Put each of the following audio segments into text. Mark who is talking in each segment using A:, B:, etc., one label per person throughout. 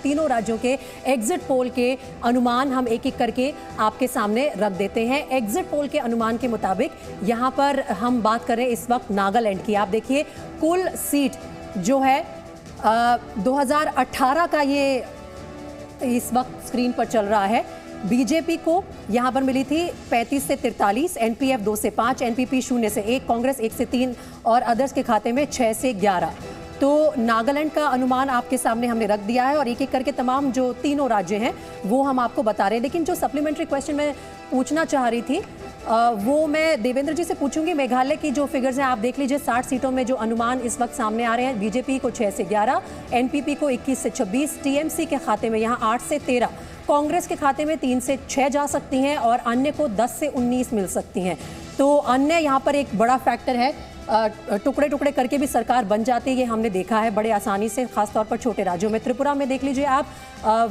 A: तीनों राज्यों के एग्जिट पोल के अनुमान हम एक एक करके आपके सामने रख देते हैं। एग्जिट पोल के अनुमान के मुताबिक यहाँ पर हम बात करें इस वक्त नागालैंड की। आप देखिए कुल सीट जो है 2018 का ये इस वक्त स्क्रीन पर चल रहा है। बीजेपी को यहां पर मिली थी 35 से 43, एनपीएफ 2 से 5, एनपीपी 0 से 1, कांग्रेस 1 से 3 और अदर्स के खाते में 6 से 11। तो नागालैंड का अनुमान आपके सामने हमने रख दिया है और एक एक करके तमाम जो तीनों राज्य हैं वो हम आपको बता रहे हैं। लेकिन जो सप्लीमेंट्री क्वेश्चन मैं पूछना चाह रही थी वो मैं देवेंद्र जी से पूछूंगी। मेघालय की जो फिगर्स हैं आप देख लीजिए, 60 सीटों में जो अनुमान इस वक्त सामने आ रहे हैं, बीजेपी को 6 से 11, एनपीपी को 21 से 26, टीएमसी के खाते में यहाँ 8 से 13, कांग्रेस के खाते में 3 से 6 जा सकती हैं और अन्य को 10 से 19 मिल सकती हैं। तो अन्य यहाँ पर एक बड़ा फैक्टर है। टुकड़े टुकड़े करके भी सरकार बन जाती है, ये हमने देखा है बड़े आसानी से, खासतौर पर छोटे राज्यों में। त्रिपुरा में देख लीजिए आप,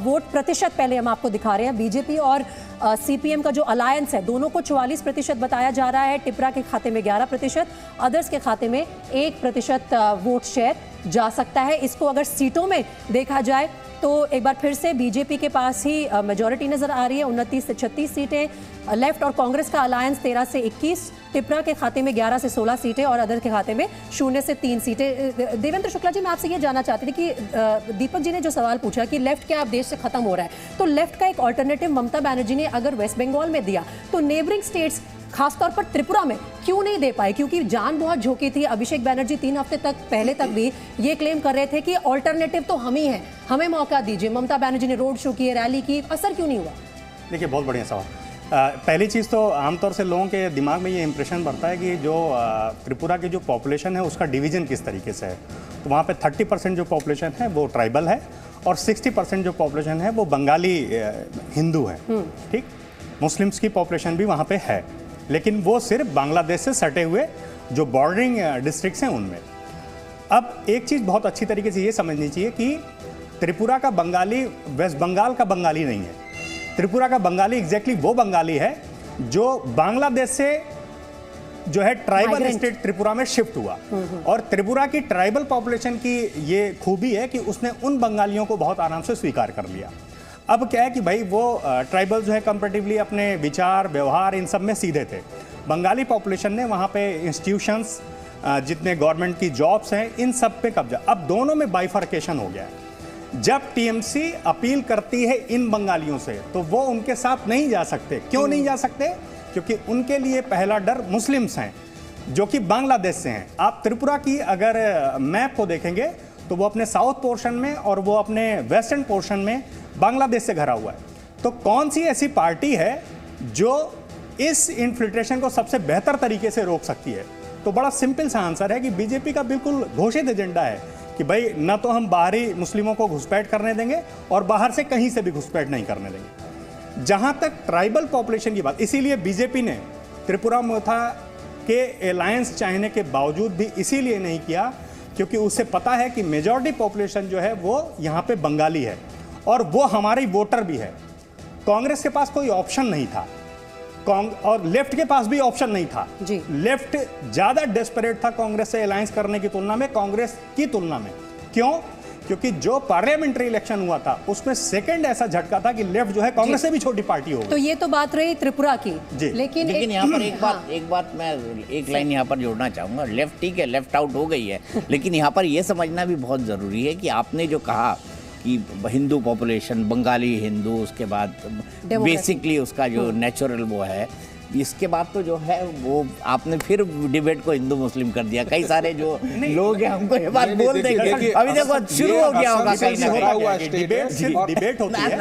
A: वोट प्रतिशत पहले हम आपको दिखा रहे हैं। बीजेपी और सीपीएम का जो अलायंस है दोनों को 44% बताया जा रहा है। टिपरा के खाते में 11%, अदर्स के खाते में 1% वोट शेयर जा सकता है। इसको अगर सीटों में देखा जाए तो एक बार फिर से बीजेपी के पास ही मेजॉरिटी नजर आ रही है, 29 से 36 सीटें। लेफ्ट और कांग्रेस का अलायंस 13 से 21, टिपरा के खाते में 11 से 16 सीटें और अदर के खाते में 0 से 3 सीटें। देवेंद्र शुक्ला जी, मैं आपसे ये जानना चाहती थी कि दीपक जी ने जो सवाल पूछा कि लेफ्ट क्या आप देश से खत्म हो रहा है, तो लेफ्ट का एक ऑल्टरनेटिव ममता बनर्जी ने अगर वेस्ट बंगाल में दिया तो नेबरिंग स्टेट्स खासतौर पर त्रिपुरा में क्यों नहीं दे पाए? क्योंकि जान बहुत झोंकी थी। अभिषेक बैनर्जी 3 हफ्ते तक पहले तक भी ये क्लेम कर रहे थे कि ऑल्टरनेटिव तो हम ही हैं, हमें मौका दीजिए। ममता बनर्जी ने रोड शो किए, रैली की, असर क्यों नहीं हुआ?
B: देखिए, बहुत बढ़िया सवाल। पहली चीज़ तो आमतौर से लोगों के दिमाग में ये इंप्रेशन बढ़ता है कि जो त्रिपुरा की जो पॉपुलेशन है उसका डिवीजन किस तरीके से है। तो वहाँ पे 30% जो पॉपुलेशन है वो ट्राइबल है और 60% जो पॉपुलेशन है वो बंगाली हिंदू है। ठीक, मुस्लिम्स की पॉपुलेशन भी वहाँ पे है, लेकिन वो सिर्फ बांग्लादेश से सटे हुए जो बॉर्डरिंग डिस्ट्रिक्ट्स हैं उनमें। अब एक चीज़ बहुत अच्छी तरीके से ये समझनी चाहिए कि त्रिपुरा का बंगाली वेस्ट बंगाल का बंगाली नहीं है। त्रिपुरा का बंगाली एग्जैक्टली वो बंगाली है जो बांग्लादेश से जो है ट्राइबल स्टेट त्रिपुरा में शिफ्ट हुआ। और त्रिपुरा की ट्राइबल पॉपुलेशन की ये खूबी है कि उसने उन बंगालियों को बहुत आराम से स्वीकार कर लिया। अब क्या है कि भाई वो ट्राइबल जो है कंपैरेटिवली अपने विचार व्यवहार इन सब में सीधे थे। बंगाली पॉपुलेशन ने वहाँ पे इंस्टीट्यूशंस, जितने गवर्नमेंट की जॉब्स हैं, इन सब पे कब्जा। अब दोनों में बाइफर्केशन हो गया है। जब टीएमसी अपील करती है इन बंगालियों से तो वो उनके साथ नहीं जा सकते। क्यों नहीं जा सकते? क्योंकि उनके लिए पहला डर मुस्लिम्स हैं जो कि बांग्लादेश से हैं। आप त्रिपुरा की अगर मैप को देखेंगे तो वो अपने साउथ पोर्शन में और वो अपने वेस्टर्न पोर्शन में बांग्लादेश से घरा हुआ है। तो कौन सी ऐसी पार्टी है जो इस इन्फिल्ट्रेशन को सबसे बेहतर तरीके से रोक सकती है? तो बड़ा सिंपल सा आंसर है कि बीजेपी का बिल्कुल घोषित एजेंडा है कि भाई न तो हम बाहरी मुस्लिमों को घुसपैठ करने देंगे और बाहर से कहीं से भी घुसपैठ नहीं करने देंगे। जहां तक ट्राइबल पॉपुलेशन की बात, इसीलिए बीजेपी ने त्रिपुरा मोथा के अलायंस चाहने के बावजूद भी इसीलिए नहीं किया क्योंकि उसे पता है कि मेजॉरिटी पॉपुलेशन जो है वो यहाँ पे बंगाली है और वो हमारी वोटर भी है। कांग्रेस के पास कोई ऑप्शन नहीं था और लेफ्ट के पास भी ऑप्शन नहीं था जी। लेफ्ट ज्यादा डेस्परेट था कांग्रेस से अलायंस करने की तुलना में, कांग्रेस की तुलना में। क्यों? क्योंकि जो पार्लियामेंट्री इलेक्शन हुआ था उसमें सेकंड ऐसा झटका था कि लेफ्ट जो है कांग्रेस से भी छोटी पार्टी हो गई।
A: तो ये तो बात रही त्रिपुरा की जी। लेकिन
C: यहाँ पर एक बात मैं एक लाइन यहाँ पर जोड़ना चाहूंगा। लेफ्ट ठीक है, लेफ्ट आउट हो गई है, लेकिन यहाँ पर यह समझना भी बहुत जरूरी है कि आपने जो कहा कि हिंदू पॉपुलेशन, बंगाली हिंदू, उसके बाद बेसिकली उसका जो नेचुरल वो है, इसके बाद तो जो है वो आपने फिर डिबेट को हिंदू मुस्लिम कर दिया। कई सारे जो लोग हैं हमको ये बात बोल देंगे, अभी देखो शुरू हो गया होगा कहीं ना कहीं डिबेट होती है।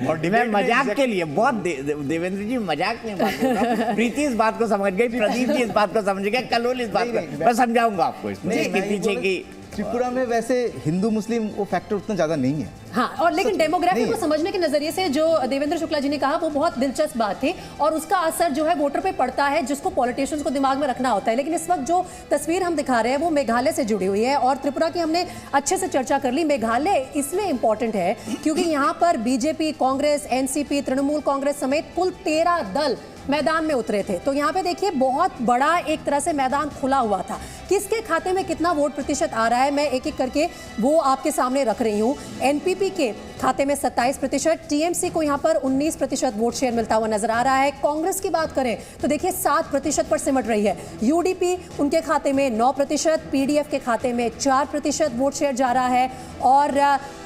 C: और मैं मजाक के लिए बहुत देवेंद्र जी मजाक में बात कर रहा हूं। प्रीति इस बात को समझ गई, प्रदीप जी इस बात को समझ गए, कलोल इस बात को मैं समझाऊंगा आपको इसके पीछे की।
D: त्रिपुरा में वैसे हिंदू मुस्लिम वो फैक्टर उतना ज्यादा नहीं है।
A: हाँ, और लेकिन डेमोग्राफी को समझने के नजरिए से जो देवेंद्र शुक्ला जी ने कहा वो बहुत दिलचस्प बात थी और उसका असर जो है वोटर पे पड़ता है, जिसको पॉलिटिशियंस को दिमाग में रखना होता है। लेकिन इस वक्त जो तस्वीर हम दिखा रहे हैं वो मेघालय से जुड़ी हुई है और त्रिपुरा की हमने अच्छे से चर्चा कर ली। मेघालय इसलिए इंपॉर्टेंट है क्योंकि यहाँ पर बीजेपी, कांग्रेस, एनसीपी, तृणमूल कांग्रेस समेत कुल 13 दल मैदान में उतरे थे। तो यहाँ पे देखिए बहुत बड़ा एक तरह से मैदान खुला हुआ था। किसके खाते में कितना वोट प्रतिशत आ रहा है मैं एक एक करके वो आपके सामने रख रही हूँ। एनपीपी के खाते में 27%, टीएमसी को यहाँ पर 19% वोट शेयर मिलता हुआ नजर आ रहा है। कांग्रेस की बात करें तो देखिए 7% पर सिमट रही है। यूडीपी उनके खाते में 9%, पीडीएफ के खाते में 4% वोट शेयर जा रहा है और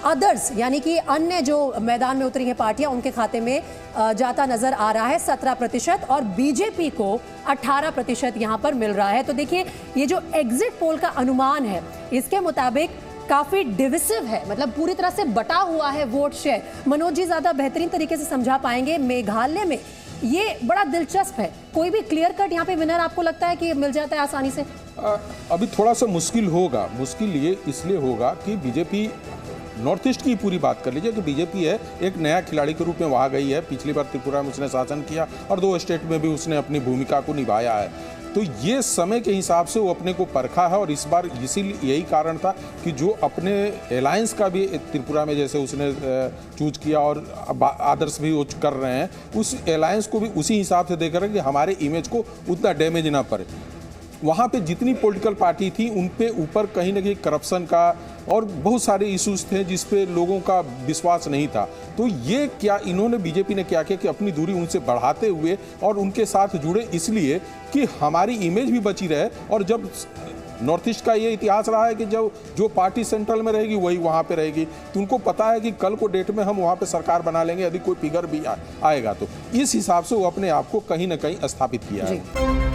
A: अदर्स यानी कि अन्य जो मैदान में उतरी हैं पार्टियां उनके खाते में जाता नजर आ रहा है 17% और बीजेपी को 18% यहां पर मिल रहा है। तो देखिए ये जो एग्जिट पोल का अनुमान है इसके मुताबिक काफी डिविसिव है, मतलब पूरी तरह से बटा हुआ है वोट शेयर। मनोज जी ज्यादा बेहतरीन तरीके से समझा पाएंगे। मेघालय में ये बड़ा दिलचस्प है, कोई भी क्लियर कट यहाँ पे विनर आपको लगता है कि मिल जाता है आसानी से?
E: अभी थोड़ा सा मुश्किल होगा। मुश्किल ये इसलिए होगा कि बीजेपी नॉर्थ ईस्ट की पूरी बात कर लीजिए कि बीजेपी है एक नया खिलाड़ी के रूप में वहाँ गई है। पिछली बार त्रिपुरा में उसने शासन किया और 2 स्टेट में भी उसने अपनी भूमिका को निभाया है। तो ये समय के हिसाब से वो अपने को परखा है और इस बार इसीलिए यही कारण था कि जो अपने अलायंस का भी त्रिपुरा में जैसे उसने चूज किया और आदर्श भी वो कर रहे हैं, उस अलायंस को भी उसी हिसाब से देख रहे हैं कि हमारे इमेज को उतना डैमेज ना पड़े। वहाँ पे जितनी पॉलिटिकल पार्टी थी उन पे ऊपर कहीं ना कहीं करप्शन का और बहुत सारे इश्यूज थे जिस पे लोगों का विश्वास नहीं था। तो ये क्या इन्होंने बीजेपी ने क्या किया कि अपनी दूरी उनसे बढ़ाते हुए और उनके साथ जुड़े इसलिए कि हमारी इमेज भी बची रहे। और जब नॉर्थ ईस्ट का ये इतिहास रहा है कि जब जो पार्टी सेंट्रल में रहेगी वही वहाँ पे रहेगी, तो उनको पता है कि कल को डेट में हम वहाँ पे सरकार बना लेंगे यदि कोई फिगर भी आएगा। तो इस हिसाब से वो अपने आप को कहीं ना कहीं स्थापित किया है।